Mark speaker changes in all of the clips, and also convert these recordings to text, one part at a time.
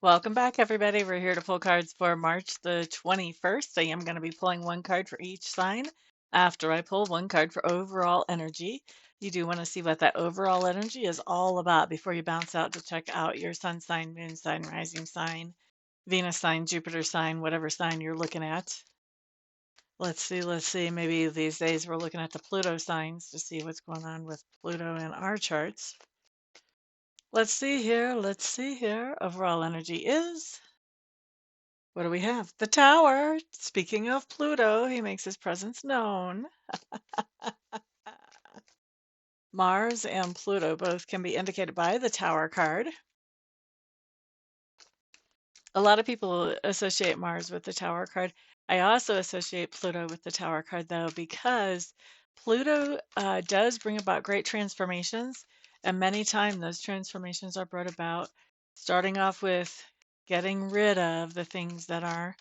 Speaker 1: Welcome back, everybody. We're here to pull cards for March the 21st. I am going to be pulling one card for each sign after I pull one card for overall energy. You do want to see what that overall energy is all about before you bounce out to check out your sun sign, moon sign, rising sign, Venus sign, Jupiter sign, whatever sign you're looking at. Let's see. Maybe these days we're looking at the Pluto signs to see what's going on with Pluto in our charts. Let's see here. Overall energy is. What do we have? The Tower. Speaking of Pluto, he makes his presence known. Mars and Pluto both can be indicated by the Tower card. A lot of people associate Mars with the Tower card. I also associate Pluto with the Tower card, though, because Pluto does bring about great transformations, and many times those transformations are brought about starting off with getting rid of the things that are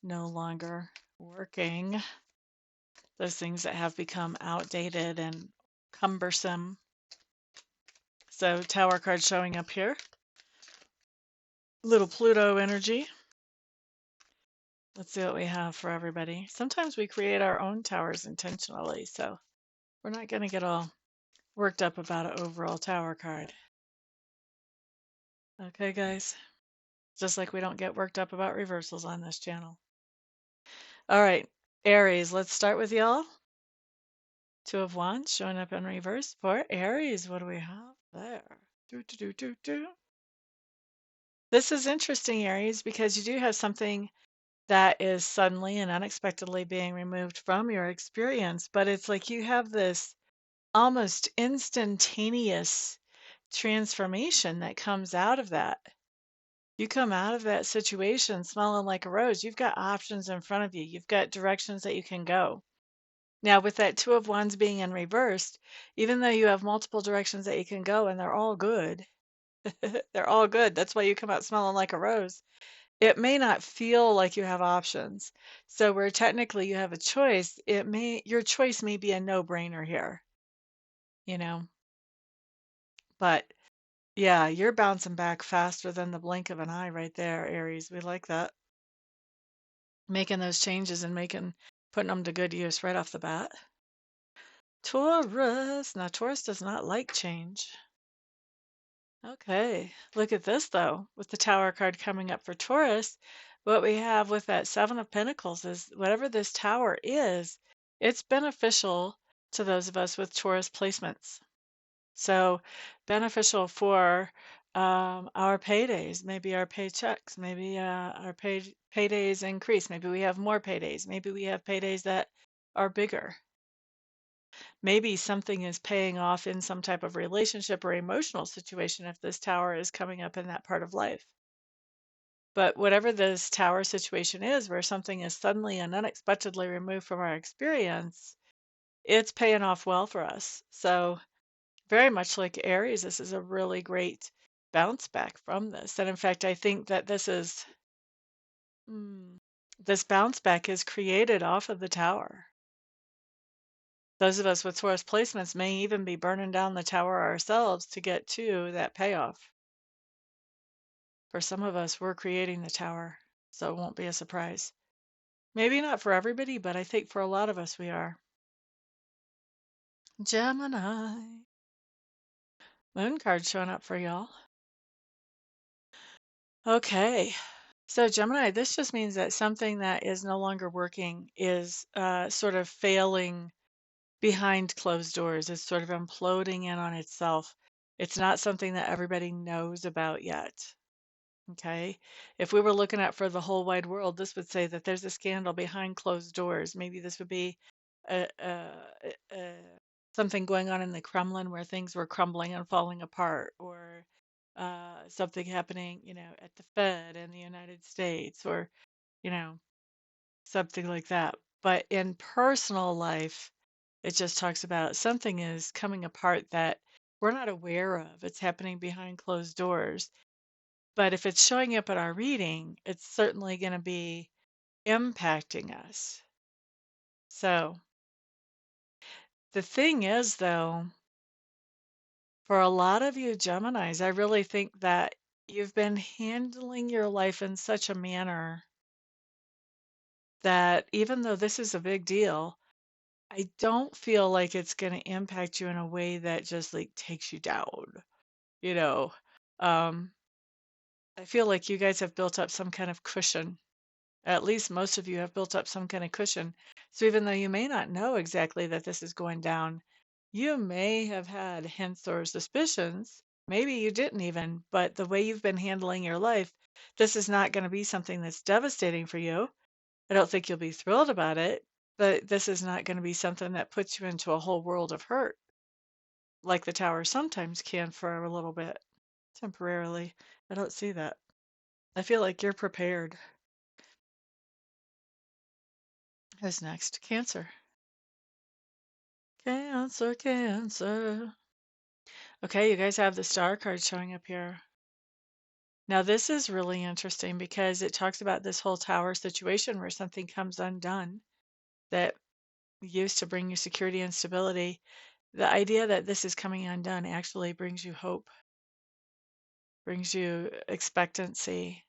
Speaker 1: no longer working. Those things that have become outdated and cumbersome. So Tower card showing up here. Little Pluto energy. Let's see what we have for everybody. Sometimes we create our own towers intentionally, so we're not going to get all worked up about an overall tower card. Okay, guys? Just like we don't get worked up about reversals on this channel. All right, Aries, let's start with y'all. Two of Wands showing up in reverse for Aries. What do we have there? This is interesting, Aries, because you do have something that is suddenly and unexpectedly being removed from your experience, but it's like you have this almost instantaneous transformation that comes out of that. You come out of that situation smelling like a rose. You've got options in front of you. You've got directions that you can go. Now, with that Two of Wands being in reversed, even though you have multiple directions that you can go and they're all good, they're all good. That's why you come out smelling like a rose. It may not feel like you have options. So where technically you have a choice, your choice may be a no-brainer here, you know. But yeah, you're bouncing back faster than the blink of an eye right there, Aries. We like that. Making those changes and putting them to good use right off the bat. Taurus. Now, Taurus does not like change. Okay, look at this though. With the Tower card coming up for Taurus, what we have with that Seven of Pentacles is whatever this tower is, it's beneficial to those of us with Taurus placements. So beneficial for our paydays, maybe our paychecks, maybe our paydays increase. Maybe we have more paydays. Maybe we have paydays that are bigger. Maybe something is paying off in some type of relationship or emotional situation if this tower is coming up in that part of life. But whatever this tower situation is, where something is suddenly and unexpectedly removed from our experience, it's paying off well for us. So very much like Aries, this is a really great bounce back from this. And in fact, I think that this bounce back is created off of the tower. Those of us with Taurus placements may even be burning down the tower ourselves to get to that payoff. For some of us, we're creating the tower, so it won't be a surprise. Maybe not for everybody, but I think for a lot of us, we are. Gemini. Moon card showing up for y'all. Okay. So Gemini, this just means that something that is no longer working is sort of failing behind closed doors. It's sort of imploding in on itself. It's not something that everybody knows about yet. Okay. If we were looking at for the whole wide world, this would say that there's a scandal behind closed doors. Maybe this would be uh, uh, uh, something going on in the Kremlin where things were crumbling and falling apart, or something happening, at the Fed in the United States, or, you know, something like that. But in personal life, it just talks about something is coming apart that we're not aware of. It's happening behind closed doors. But if it's showing up in our reading, it's certainly going to be impacting us. So the thing is, though, for a lot of you Geminis, I really think that you've been handling your life in such a manner that even though this is a big deal, I don't feel like it's going to impact you in a way that just like takes you down, you know. Um, I feel like you guys have built up some kind of cushion. At least most of you have built up some kind of cushion. So even though you may not know exactly that this is going down, you may have had hints or suspicions. Maybe you didn't even, but the way you've been handling your life, this is not going to be something that's devastating for you. I don't think you'll be thrilled about it, but this is not going to be something that puts you into a whole world of hurt like the tower sometimes can for a little bit, temporarily. I don't see that. I feel like you're prepared. Who's next? Cancer. Cancer, Cancer. Okay, you guys have the star card showing up here. Now, this is really interesting because it talks about this whole tower situation where something comes undone that used to bring you security and stability. The idea that this is coming undone actually brings you hope, brings you expectancy,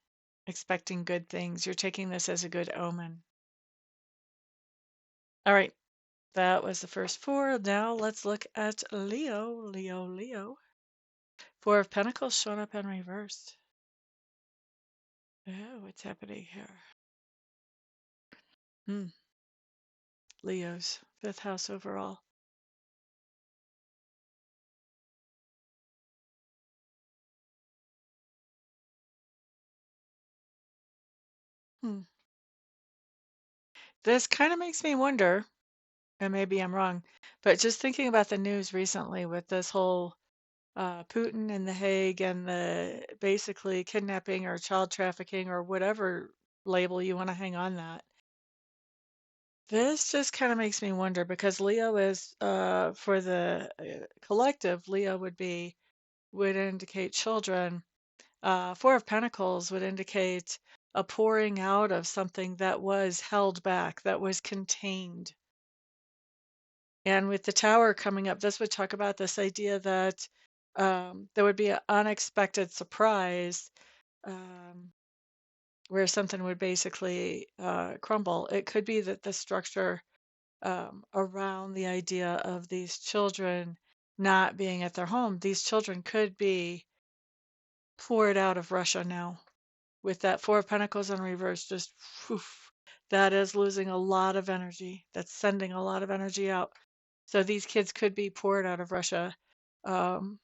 Speaker 1: expecting good things. You're taking this as a good omen. All right, that was the first four. Now let's look at Leo, Leo, Leo. Four of Pentacles showing up in reverse. Oh, what's happening here? Hmm. Leo's fifth house overall. Hmm. This kind of makes me wonder, and maybe I'm wrong, but just thinking about the news recently with this whole Putin and The Hague and the basically kidnapping or child trafficking or whatever label you want to hang on that. This just kind of makes me wonder because Leo is, for the collective, Leo would indicate children. Four of Pentacles would indicate a pouring out of something that was held back, that was contained. And with the tower coming up, this would talk about this idea that there would be an unexpected surprise where something would basically crumble. It could be that the structure around the idea of these children not being at their home, these children could be poured out of Russia now. With that Four of Pentacles in reverse, just woof, that is losing a lot of energy. That's sending a lot of energy out. So these kids could be poured out of Russia. Um,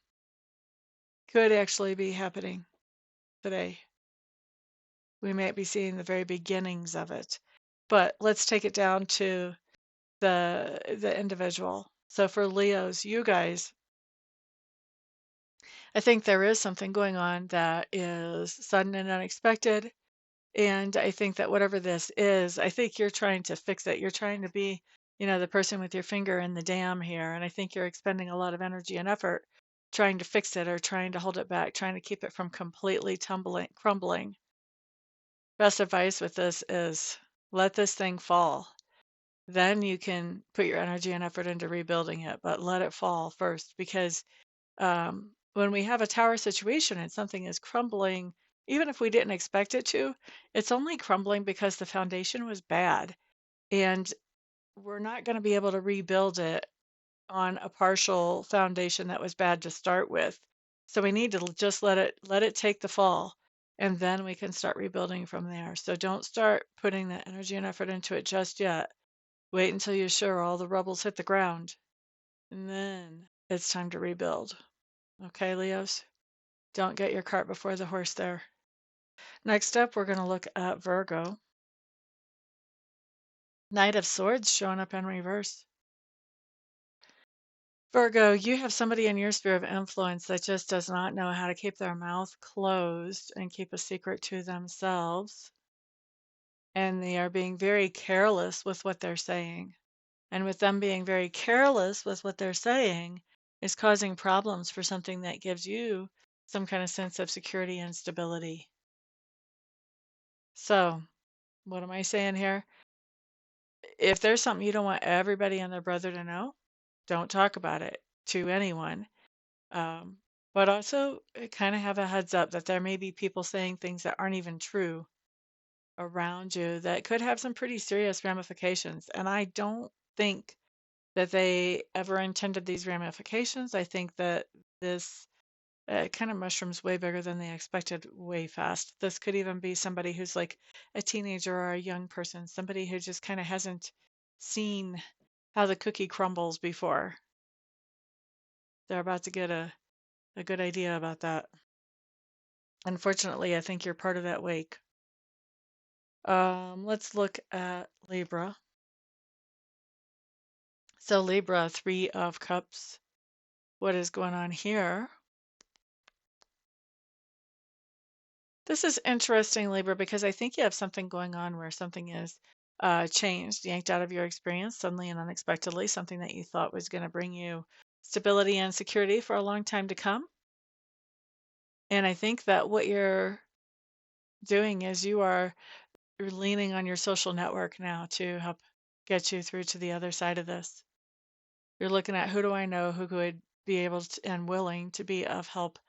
Speaker 1: could actually be happening today. We might be seeing the very beginnings of it. But let's take it down to the individual. So for Leos, you guys, I think there is something going on that is sudden and unexpected. And I think that whatever this is, I think you're trying to fix it. You're trying to be, the person with your finger in the dam here. And I think you're expending a lot of energy and effort trying to fix it or trying to hold it back, trying to keep it from completely crumbling. Best advice with this is let this thing fall. Then you can put your energy and effort into rebuilding it, but let it fall first because when we have a tower situation and something is crumbling, even if we didn't expect it to, it's only crumbling because the foundation was bad. And we're not going to be able to rebuild it on a partial foundation that was bad to start with. So we need to just let it take the fall and then we can start rebuilding from there. So don't start putting that energy and effort into it just yet. Wait until you're sure all the rubble's hit the ground and then it's time to rebuild. Okay, Leos? Don't get your cart before the horse there. Next up, we're going to look at Virgo. Knight of Swords showing up in reverse. Virgo, you have somebody in your sphere of influence that just does not know how to keep their mouth closed and keep a secret to themselves. And they are being very careless with what they're saying. And with them being very careless with what they're saying is causing problems for something that gives you some kind of sense of security and stability. So, what am I saying here? If there's something you don't want everybody and their brother to know, don't talk about it to anyone. but also kind of have a heads up that there may be people saying things that aren't even true around you that could have some pretty serious ramifications. And I don't think that they ever intended these ramifications. I think that this kind of mushrooms way bigger than they expected way fast. This could even be somebody who's like a teenager or a young person, somebody who just kind of hasn't seen how the cookie crumbles before. They're about to get a good idea about that. Unfortunately, I think you're part of that wake. Let's look at Libra. So Libra, Three of Cups. What is going on here? This is interesting, Libra, because I think you have something going on where something is changed, yanked out of your experience suddenly and unexpectedly, something that you thought was going to bring you stability and security for a long time to come. And I think that what you're doing is you're leaning on your social network now to help get you through to the other side of this. You're looking at who do I know who could be able to, and willing to be of help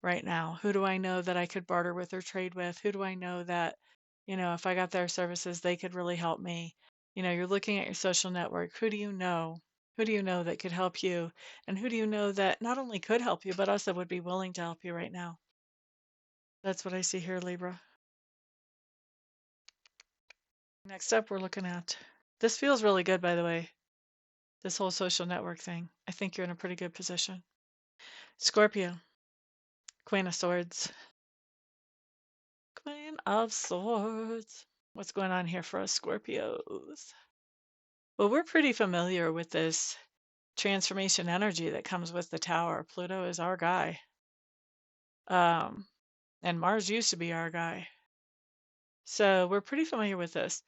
Speaker 1: right now? Who do I know that I could barter with or trade with? Who do I know that, if I got their services, they could really help me? You're looking at your social network. Who do you know? Who do you know that could help you? And who do you know that not only could help you, but also would be willing to help you right now? That's what I see here, Libra. Next up, we're looking at this feels really good, by the way, this whole social network thing. I think you're in a pretty good position. Scorpio, Queen of Swords. Queen of Swords. What's going on here for us Scorpios? Well, we're pretty familiar with this transformation energy that comes with the tower. Pluto is our guy. Um, and Mars used to be our guy. So we're pretty familiar with this.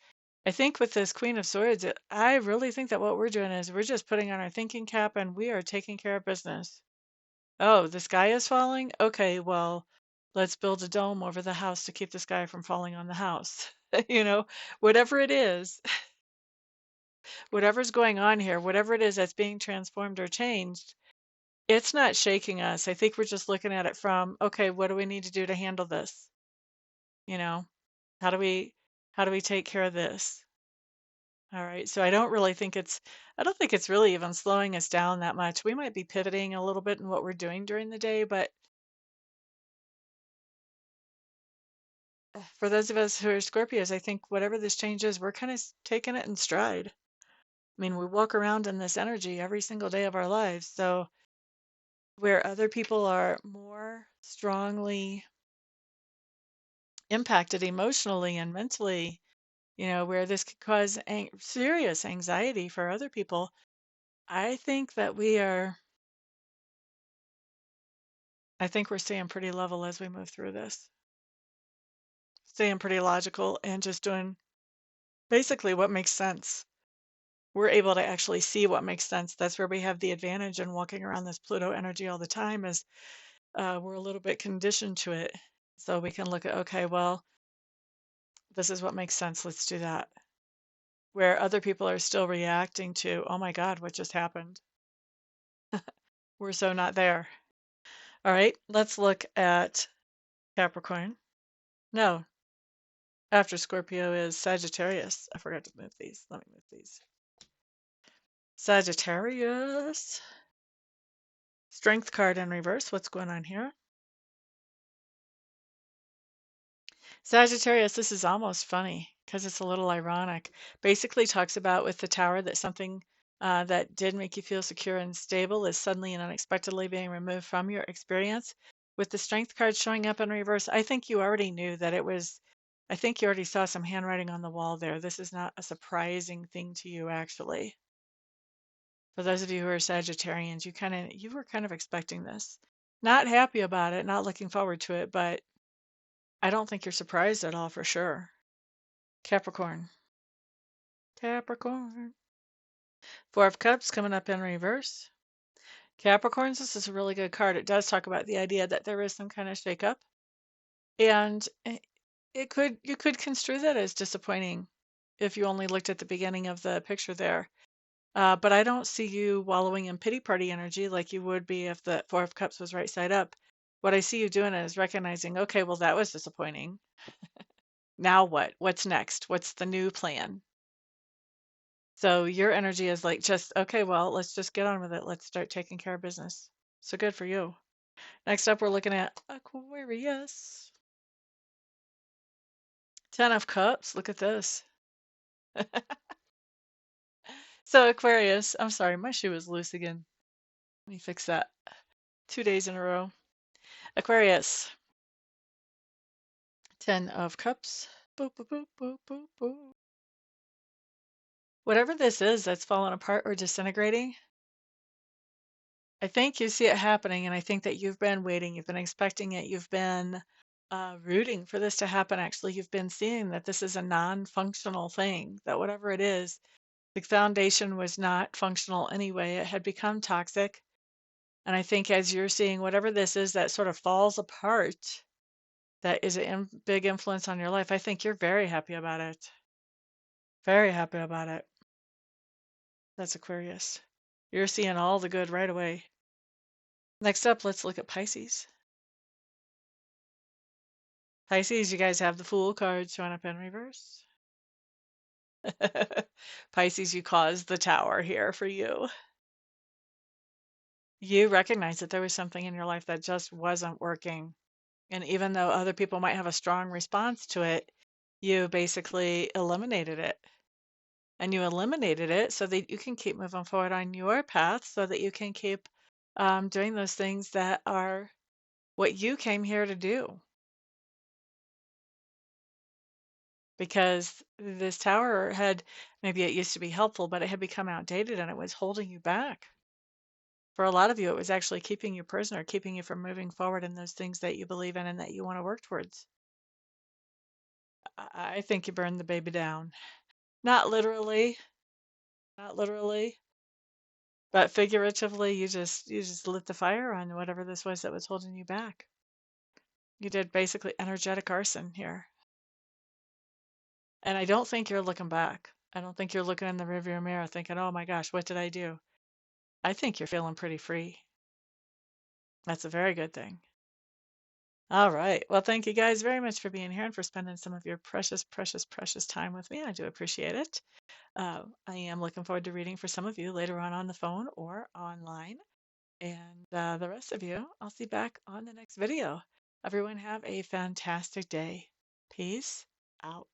Speaker 1: I think with this Queen of Swords, I really think that what we're doing is we're just putting on our thinking cap and we are taking care of business. Oh, the sky is falling? Okay, well, let's build a dome over the house to keep the sky from falling on the house. Whatever it is, whatever's going on here, whatever it is that's being transformed or changed, it's not shaking us. I think we're just looking at it from, okay, what do we need to do to handle this? You know, how do we take care of this? All right. So I don't think it's really even slowing us down that much. We might be pivoting a little bit in what we're doing during the day, but for those of us who are Scorpios, I think whatever this change is, we're kind of taking it in stride. I mean, we walk around in this energy every single day of our lives. So, where other people are more strongly impacted emotionally and mentally, where this could cause serious anxiety for other people, I think that I think we're staying pretty level as we move through this, staying pretty logical and just doing basically what makes sense. We're able to actually see what makes sense. That's where we have the advantage in walking around this Pluto energy all the time is we're a little bit conditioned to it. So we can look at, okay, well, this is what makes sense. Let's do that. Where other people are still reacting to, oh my God, what just happened? We're so not there. All right, let's look at Capricorn. No, after Scorpio is Sagittarius. I forgot to move these. Let me move these. Sagittarius. Strength card in reverse. What's going on here? Sagittarius, this is almost funny because it's a little ironic. Basically talks about with the tower that something that did make you feel secure and stable is suddenly and unexpectedly being removed from your experience. With the strength card showing up in reverse, I think you already knew that I think you already saw some handwriting on the wall there. This is not a surprising thing to you, actually. For those of you who are Sagittarians, you were kind of expecting this. Not happy about it, not looking forward to it, but I don't think you're surprised at all for sure. Capricorn. Capricorn. Four of Cups coming up in reverse. Capricorns, this is a really good card. It does talk about the idea that there is some kind of shakeup. And you could construe that as disappointing if you only looked at the beginning of the picture there. But I don't see you wallowing in pity party energy like you would be if the Four of Cups was right side up. What I see you doing is recognizing, okay, well, that was disappointing. Now what? What's next? What's the new plan? So your energy is like, just, okay, well, let's just get on with it. Let's start taking care of business. So good for you. Next up, we're looking at Aquarius. 10 of Cups. Look at this. So Aquarius, I'm sorry, my shoe is loose again. Let me fix that. 2 days in a row. Aquarius, 10 of Cups. Boop, boop, boop, boop, boop, boop. Whatever this is that's falling apart or disintegrating, I think you see it happening, and I think that you've been waiting, you've been expecting it, you've been rooting for this to happen. Actually, you've been seeing that this is a non-functional thing, that whatever it is, the foundation was not functional anyway. It had become toxic. And I think as you're seeing whatever this is that sort of falls apart, that is a big influence on your life, I think you're very happy about it. Very happy about it. That's Aquarius. You're seeing all the good right away. Next up, let's look at Pisces. Pisces, you guys have the Fool card showing up in reverse. Pisces, you caused the tower here for you. You recognize that there was something in your life that just wasn't working. And even though other people might have a strong response to it, you basically eliminated it. And you eliminated it so that you can keep moving forward on your path, so that you can keep doing those things that are what you came here to do. Because this tower had, maybe it used to be helpful, but it had become outdated and it was holding you back. For a lot of you, it was actually keeping you prisoner, keeping you from moving forward in those things that you believe in and that you want to work towards. I think you burned the baby down. Not literally, not literally, but figuratively, you just lit the fire on whatever this was that was holding you back. You did basically energetic arson here. And I don't think you're looking back. I don't think you're looking in the rearview mirror thinking, oh my gosh, what did I do? I think you're feeling pretty free. That's a very good thing. All right. Well, thank you guys very much for being here and for spending some of your precious, precious, precious time with me. I do appreciate it. I am looking forward to reading for some of you later on the phone or online. And the rest of you, I'll see you back on the next video. Everyone have a fantastic day. Peace out.